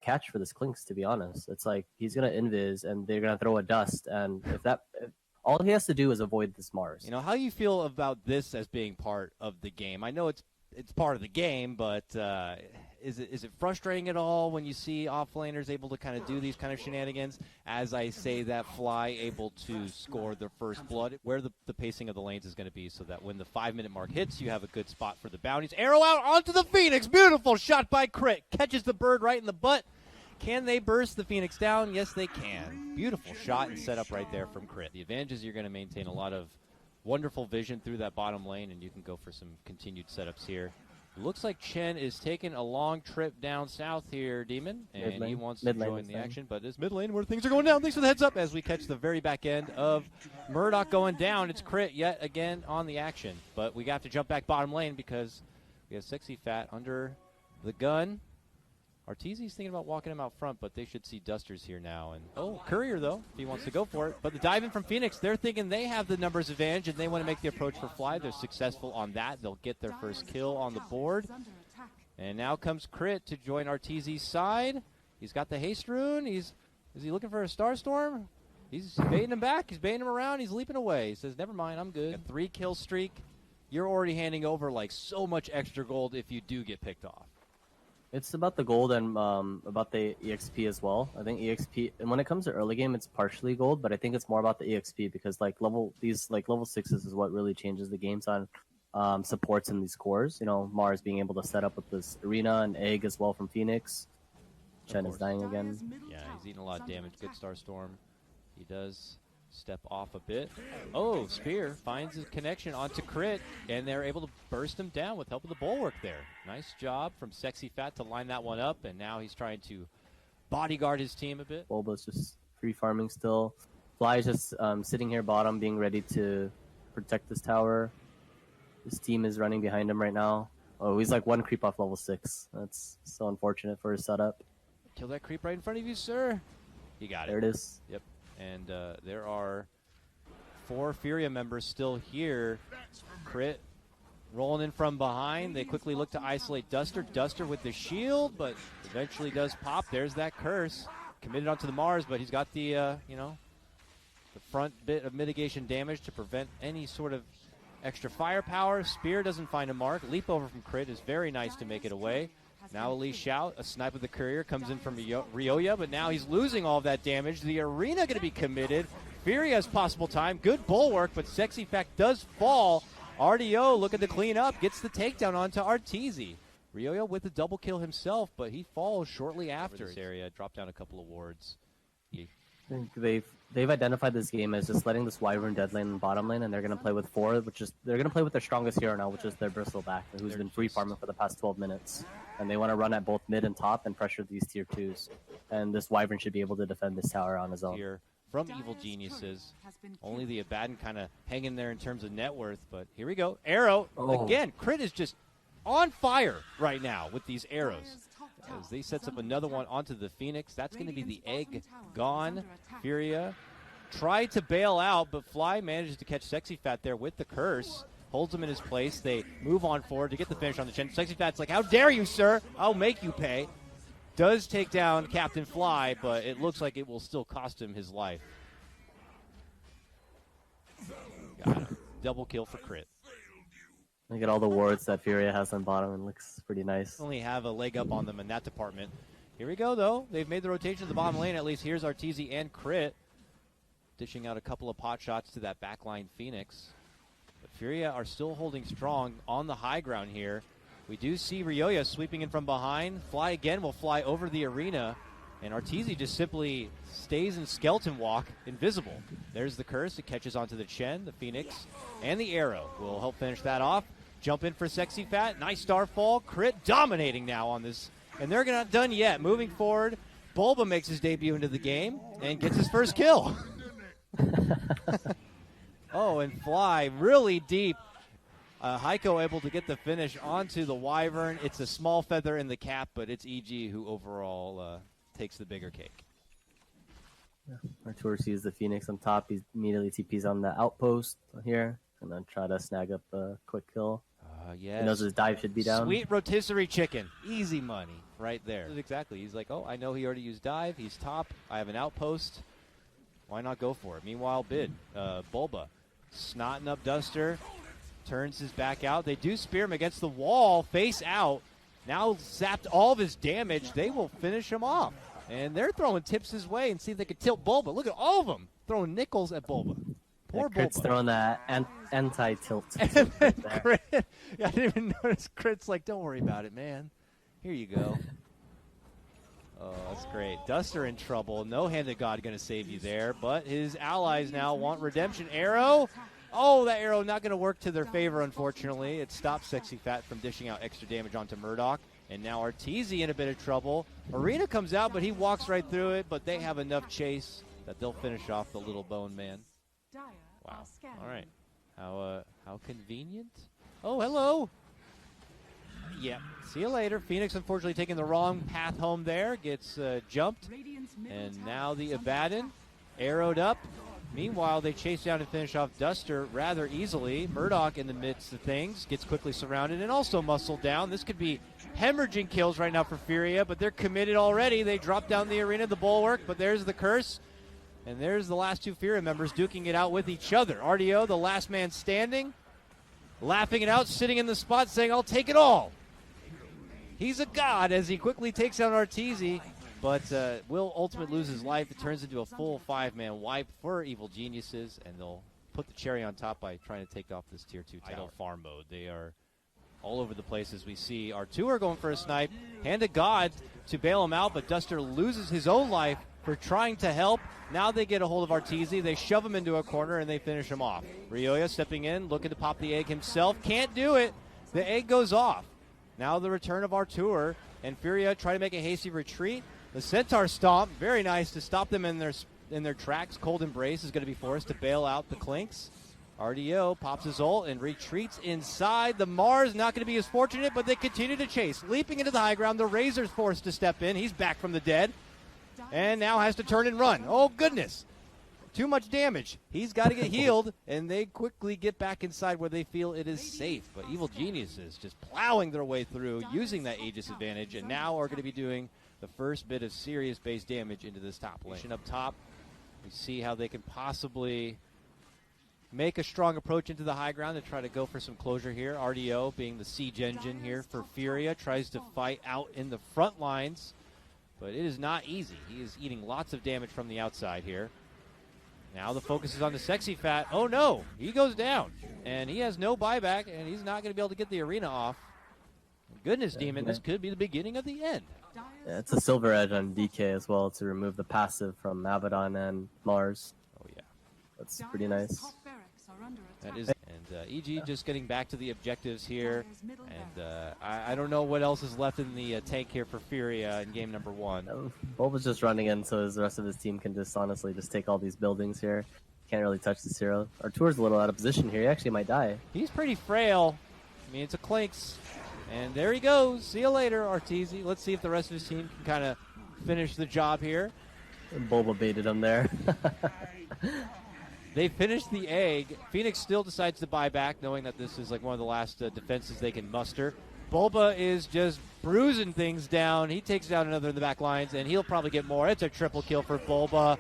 catch for this CLinkz, to be honest. It's like he's gonna invis and they're gonna throw a dust, and if all he has to do is avoid this Mars. You know, how you feel about this as being part of the game? I know it's part of the game, but is it frustrating at all when you see offlaners able to kind of do these kind of shenanigans? As I say that, Fly able to score their first blood, where the pacing of the lanes is going to be so that when the 5-minute mark hits, you have a good spot for the bounties. Arrow out onto the Phoenix. Beautiful shot by Crit. Catches the bird right in the butt. Can they burst the Phoenix down? Yes, they can. Beautiful shot and setup right there from Crit. The advantage is you're going to maintain a lot of wonderful vision through that bottom lane, and you can go for some continued setups here. Looks like Chen is taking a long trip down south here, Demon, and he wants to join the action, but it's mid lane where things are going down. Thanks for the heads up as we catch the very back end of Murdoch going down. It's Crit yet again on the action, but we got to jump back bottom lane because we have Sexy Fat under the gun. RTZ's thinking about walking him out front, but they should see Dusters here now. And Courier, though, if he wants to go for it. But the dive in from Phoenix, they're thinking they have the numbers advantage, and they want to make the approach for Fly. They're successful on that. They'll get their first kill on the board. And now comes Crit to join RTZ's side. He's got the haste rune. Is he looking for a Starstorm? He's baiting him back. He's baiting him around. He's leaping away. He says, never mind, I'm good. A 3-kill streak. You're already handing over, like, so much extra gold if you do get picked off. It's about the gold and about the EXP as well. I think EXP, and when it comes to early game, it's partially gold, but I think it's more about the EXP because level 6s is what really changes the games on supports in these cores. You know, Mars being able to set up with this arena and egg as well from Phoenix. Chen is dying again. Yeah, he's eating a lot of damage. Good Starstorm. He does step off a bit. Oh, Spear finds his connection onto Crit, and they're able to burst him down with help of the Bulwark there. Nice job from Sexy Fat to line that one up, and now he's trying to bodyguard his team a bit. Bulba's just free farming still. Fly is just sitting here bottom, being ready to protect this tower. His team is running behind him right now. Oh, he's like one creep off level 6. That's so unfortunate for his setup. Kill that creep right in front of you, sir. You got it. There it is. Yep. And there are 4 FURIA members still here. Crit rolling in from behind. They quickly look to isolate Duster. Duster with the shield, but eventually does pop. There's that curse. Committed onto the Mars, but he's got the, the front bit of mitigation damage to prevent any sort of extra firepower. Spear doesn't find a mark. Leap over from Crit is very nice to make it away. Now Elise Shout, a snipe of the Courier, comes in from Ryoya, but now he's losing all of that damage. The arena going to be committed. FURIA has possible time. Good bulwark, but Sexy Fact does fall. RDO looking to clean up, gets the takedown onto RTZ. Ryoya with the double kill himself, but he falls shortly after. This area dropped down a couple of wards. I think they've identified this game as just letting this Wyvern dead lane and bottom lane, and they're going to play with 4, they're going to play with their strongest hero now, which is their Bristleback, who's been free farming for the past 12 minutes. And they want to run at both mid and top and pressure these tier 2s. And this Wyvern should be able to defend this tower on his own. Here from Evil Geniuses. Only the Abaddon kind of hanging there in terms of net worth, but here we go. Arrow. Again, Crit is just on fire right now with these arrows. As he sets up another one onto the Phoenix. That's going to be the egg gone. FURIA tried to bail out, but Fly manages to catch Sexy Fat there with the curse. Holds him in his place. They move on forward to get the finish on the Chen. Sexy Fat's like, how dare you, sir? I'll make you pay. Does take down Captain Fly, but it looks like it will still cost him his life. Got him. Double kill for Crit. Look at all the wards that FURIA has on bottom, and looks pretty nice. Only have a leg up on them in that department. Here we go, though. They've made the rotation to the bottom lane. At least here's RTZ and Crit. Dishing out a couple of pot shots to that backline Phoenix. But FURIA are still holding strong on the high ground here. We do see Ryoya sweeping in from behind. Fly again will fly over the arena. And RTZ just simply stays in skeleton walk, invisible. There's the curse. It catches onto the Chen, the Phoenix, and the arrow. Will help finish that off. Jump in for Sexy Fat. Nice starfall. Crit dominating now on this. And they're not done yet. Moving forward, Bulba makes his debut into the game and gets his first kill. Oh, and Fly really deep. Heiko able to get the finish onto the Wyvern. It's a small feather in the cap, but it's EG who overall takes the bigger cake. Yeah. Artur sees the Phoenix on top. He immediately TPs on the outpost here and then try to snag up a quick kill. Yes. He knows his dive should be down. Sweet rotisserie chicken. Easy money right there. Exactly. He's like, oh, I know he already used dive. He's top. I have an outpost. Why not go for it? Meanwhile, Bulba snotting up Duster. Turns his back out. They do spear him against the wall. Face out. Now zapped all of his damage. They will finish him off. And they're throwing tips his way and see if they can tilt Bulba. Look at all of them throwing nickels at Bulba. Poor Crit's Bulba. throwing that anti-tilt. And then Crit, I didn't even notice Crit's like, don't worry about it, man. Here you go. Oh, that's great. Duster in trouble. No Handed God going to save you there, but his allies now want redemption. Arrow. Oh, that arrow not going to work to their favor, unfortunately. It stops Sexy Fat from dishing out extra damage onto Murdoch. And now RTZ in a bit of trouble. Arena comes out, but he walks right through it, but they have enough chase that they'll finish off the little bone man. Wow. All right. How convenient. Oh, hello. Yeah. See you later. Phoenix, unfortunately, taking the wrong path home there. Gets jumped. And now the Abaddon arrowed up. Meanwhile, they chase down and finish off Duster rather easily. Murdoch in the midst of things gets quickly surrounded and also muscled down. This could be hemorrhaging kills right now for FURIA, but they're committed already. They drop down the arena, the bulwark, but there's the curse. And there's the last two FURIA members duking it out with each other. RDO, the last man standing, laughing it out, sitting in the spot, saying, I'll take it all. He's a god as he quickly takes down RTZ, but will ultimately lose his life. It turns into a full 5-man wipe for Evil Geniuses, and they'll put the cherry on top by trying to take off this Tier 2 tower. Idle farm mode. They are all over the place as we see. R2 are going for a snipe. Hand of God to bail him out, but Duster loses his own life for trying to help. Now they get a hold of RTZ. They shove him into a corner, and they finish him off. Ryoya stepping in, looking to pop the egg himself. Can't do it. The egg goes off. Now the return of Artur, and FURIA try to make a hasty retreat. The Centaur Stomp, very nice to stop them in their tracks. Cold Embrace is going to be forced to bail out the CLinkz. RDO pops his ult and retreats inside. The Mars not going to be as fortunate, but they continue to chase. Leaping into the high ground, the Razor's forced to step in. He's back from the dead. And now has to turn and run. Oh, goodness. Too much damage. He's got to get healed, and they quickly get back inside where they feel it is safe. But Evil Geniuses just plowing their way through, using that Aegis advantage, and now are going to be doing the first bit of serious base damage into this top lane. Up top, we see how they can possibly make a strong approach into the high ground and try to go for some closure here. RDO being the siege engine here for FURIA, tries to fight out in the front lines, but it is not easy. He is eating lots of damage from the outside here. Now the focus is on the Sexy Fat. Oh no, he goes down, and he has no buyback, and he's not going to be able to get the arena off. Goodness, Demon, this could be the beginning of the end. Yeah, it's a silver edge on DK as well to remove the passive from Abaddon and Mars. Oh yeah, that's pretty nice. That is, and EG just getting back to the objectives here, and I don't know what else is left in the tank here for FURIA in game number 1. Bulba's just running in so the rest of his team can just honestly just take all these buildings here. Can't really touch this hero. Artur's a little out of position here. He actually might die. He's pretty frail. I mean, it's a CLinkz. And there he goes. See you later, RTZ. Let's see if the rest of his team can kind of finish the job here. And Bulba baited him there. They finished the egg. Phoenix still decides to buy back, knowing that this is like one of the last defenses they can muster. Bulba is just bruising things down. He takes down another in the back lines, and he'll probably get more. It's a triple kill for Bulba.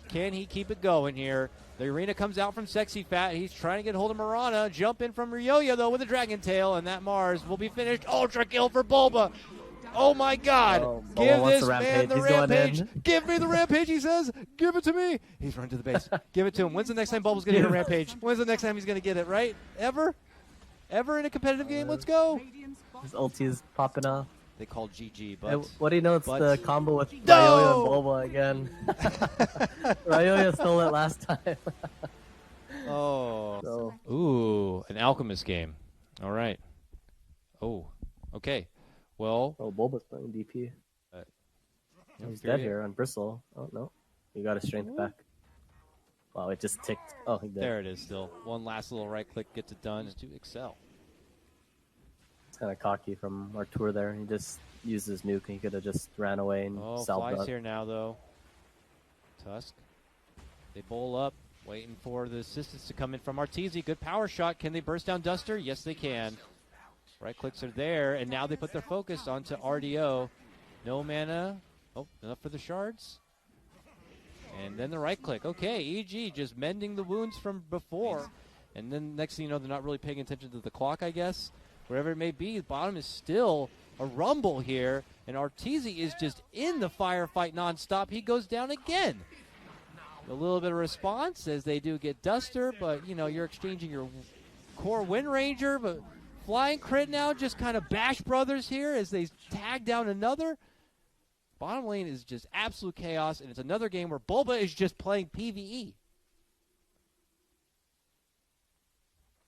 Can he keep it going here? The arena comes out from Sexy Fat. He's trying to get hold of Mirana. Jump in from Ryoya, though, with a Dragon Tail, and that Mars will be finished. Ultra kill for Bulba. Oh, my God. Give this man the rampage. Give me the rampage, he says. Give it to me. He's running to the base. Give it to him. When's the next time Bulba's going to get a rampage? When's the next time he's going to get it, right? Ever? Ever in a competitive game? Let's go. His ulti is popping off. They call GG, but... What do you know? It's the combo with Ryoya and Bulba again. Ryoya stole it last time. Ooh, an Alchemist game. All right. Oh, okay. Well... Oh, Bulba's playing DP. He's dead here on Bristle. Oh, no. You got his strength back. Wow, it just ticked. Oh, he did. There it is still. One last little right click gets it done to excel. Kind of cocky from Artur there. He just used his nuke and he could have just ran away and salved Fly's here now though. Tusk. They bowl up, waiting for the assistance to come in from RTZ. Good power shot. Can they burst down Duster? Yes, they can. Right clicks are there, and now they put their focus onto RDO. No mana. Oh, enough for the shards. And then the right click. Okay, EG just mending the wounds from before. And then next thing you know, they're not really paying attention to the clock, I guess. Wherever it may be, the bottom is still a rumble here. And RTZ is just in the firefight nonstop. He goes down again. A little bit of response as they do get Duster, but, you know, you're exchanging your core Wind Ranger, but Flying Crit now just kind of bash brothers here as they tag down another. Bottom lane is just absolute chaos, and it's another game where Bulba is just playing PvE.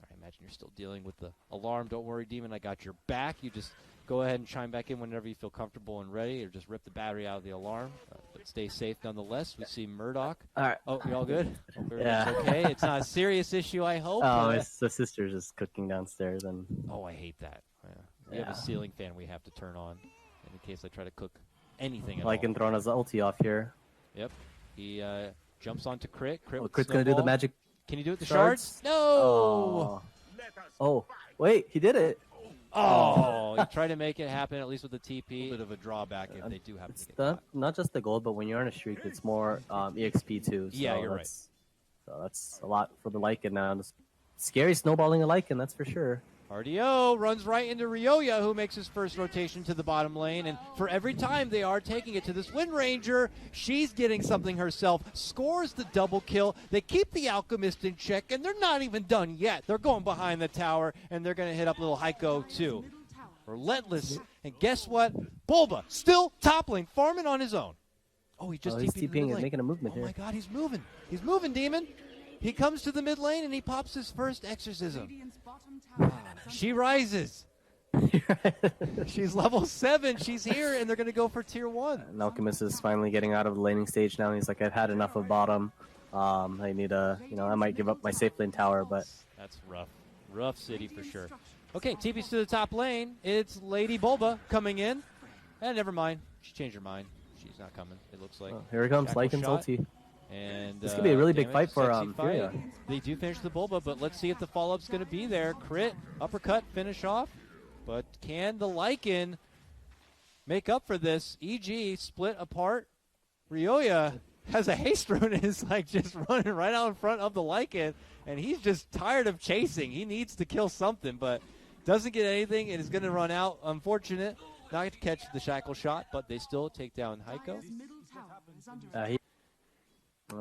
I imagine you're still dealing with the alarm. Don't worry, Demon, I got your back. You just go ahead and chime back in whenever you feel comfortable and ready, or just rip the battery out of the alarm. But stay safe nonetheless. We see Murdoch. All right. Oh, you all good? Yeah. Okay. It's not a serious issue, I hope. Oh, it's the sister's just cooking downstairs, and oh, I hate that. Yeah. We have a ceiling fan we have to turn on in case I try to cook anything at all. Lycan throwing his ulti off here. Yep. He jumps onto Crit. Crit's gonna do the magic. Can you do it with the shards? shards? No! Oh, wait, he did it. Oh, he tried to make it happen, at least with the TP. A little bit of a drawback if they do have to get not just the gold, but when you're on a streak, it's more EXP too. So yeah, you're right. So that's a lot for the Lycan now. Scary snowballing a Lycan, that's for sure. RDO runs right into Ryoya, who makes his first rotation to the bottom lane. And for every time they are taking it to this Wind Ranger, she's getting something herself, scores the double kill. They keep the Alchemist in check, and they're not even done yet. They're going behind the tower, and they're going to hit up little Heiko, too. Relentless. And guess what? Bulba still toppling, farming on his own. Oh, he just he's TPing and making a movement here. Oh, my God, he's moving. He's moving, Demon. He comes to the mid lane, and he pops his first exorcism. She rises. She's level 7. She's here, and they're going to go for tier 1. And Alchemist is finally getting out of the laning stage now. He's like, I've had enough of bottom. I need a, I might give up my safe lane tower, but that's rough. Rough city for sure. Okay, TP's to the top lane. It's Lady Bulba coming in. And never mind. She changed her mind. She's not coming, it looks like. Oh, here it comes, Lycan's ulti. And this could be a really big fight for FURIA. They do finish the Bulba, but let's see if the follow-up's going to be there. Crit, uppercut, finish off. But can the Lycan make up for this? EG split apart. Ryoya has a haste rune and is like just running right out in front of the Lycan, and he's just tired of chasing. He needs to kill something, but doesn't get anything and is going to run out. Unfortunate. Not to catch the shackle shot, but they still take down Heiko.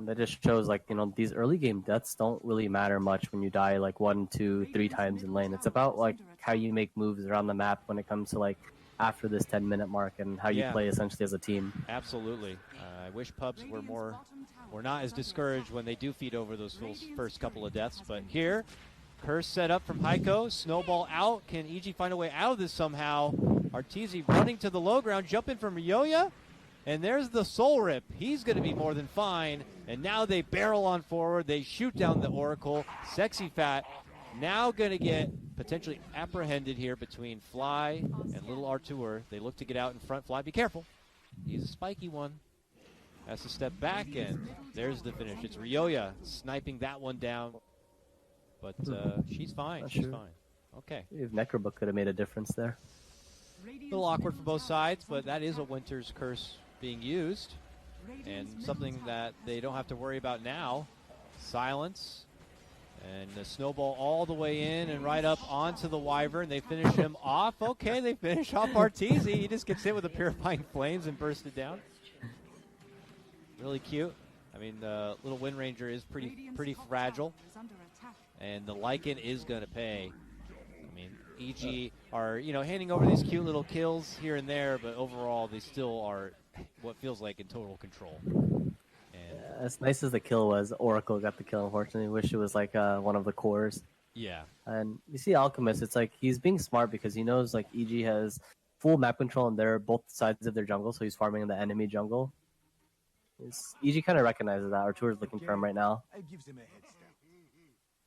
That just shows, like, these early game deaths don't really matter much when you die like 1, 2, 3 times in lane. It's about like how you make moves around the map when it comes to like after this 10-minute mark and how you play essentially as a team. Absolutely. I wish pubs were not as discouraged when they do feed over those first couple of deaths. But here, curse set up from Heiko, snowball out. Can EG find a way out of this somehow? RTZ running to the low ground, jumping from Ryoya. And there's the Soul Rip. He's going to be more than fine. And now they barrel on forward. They shoot down the Oracle. Sexy Fat now going to get potentially apprehended here between Fly and Little Artur. They look to get out in front. Fly, be careful. He's a spiky one. Has to step back, and there's the finish. It's Ryoya sniping that one down. But she's fine. She's fine. Okay. If Necrobook could have made a difference there. A little awkward for both sides, but that is a Winter's Curse being used, and something that they don't have to worry about now. Silence, and the snowball all the way in and right up onto the Wyvern. They finish him off. Okay, they finish off RTZ. He just gets hit with the Purifying Flames and bursted down. Really cute. I mean, the little Wind Ranger is pretty fragile, and the Lycan is going to pay. I mean, EG are, handing over these cute little kills here and there, but overall they still are what feels like in total control. And as nice as the kill was, Oracle got the kill, unfortunately. Wish it was like one of the cores. Yeah. And you see Alchemist, it's like he's being smart because he knows like EG has full map control and they're both sides of their jungle, so he's farming in the enemy jungle. EG kind of recognizes that. Artur's looking for him right now.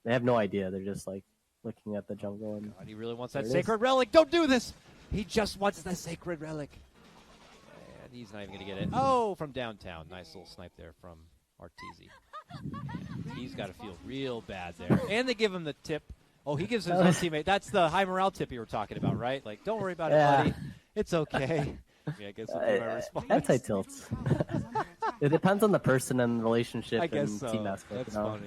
They have no idea. They're just like looking at the jungle. And God, he really wants that Sacred Relic. Don't do this. He just wants the Sacred Relic. And he's not even going to get it. Oh, from downtown. Nice little snipe there from RTZ. He's got to feel real bad there. And they give him the tip Oh, he gives his own teammate. That's the high morale tip you were talking about, right? Like, don't worry about it, buddy. It's okay. Yeah, I guess that's my response. Anti-tilts. It depends on the person and relationship I guess and so. team aspect. That's funny.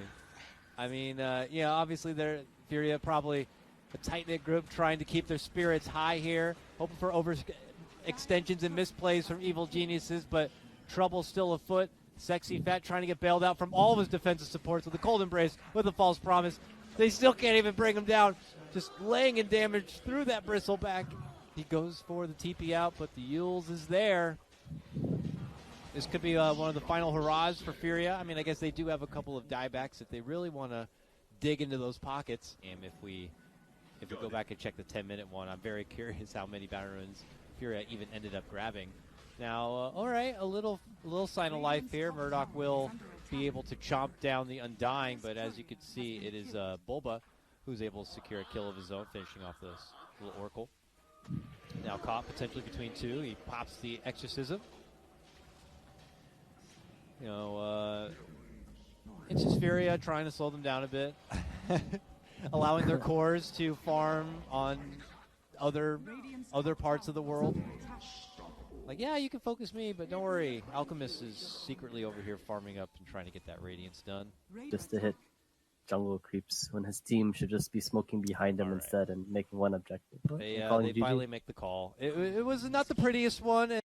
I mean, yeah, obviously they're FURIA probably a tight-knit group trying to keep their spirits high here, hoping for overextensions and misplays from evil geniuses, but trouble's still afoot. Sexy Fat trying to get bailed out from all of his defensive supports with a cold embrace with a false promise. They still can't even bring him down, just laying in damage through that bristleback. He goes for the TP out, but the Yules is there. This could be one of the final hurrahs for FURIA. I mean, I guess they do have a couple of diebacks if they really want to dig into those pockets. And if we go back and check the 10-minute one, I'm very curious how many battle runes FURIA even ended up grabbing. Now, all right, a little sign of life here. Murdoch will be able to chomp down the Undying, but as you can see, it is Bulba who's able to secure a kill of his own, finishing off this little Oracle. Now caught potentially between two. He pops the Exorcism. You know, it's just FURIA trying to slow them down a bit, allowing their cores to farm on other parts of the world. Like, yeah, you can focus me, but don't worry. Alchemist is secretly over here farming up and trying to get that Radiance done. Just to hit jungle creeps when his team should just be smoking behind him instead and making one objective. They finally make the call. It was not the prettiest one.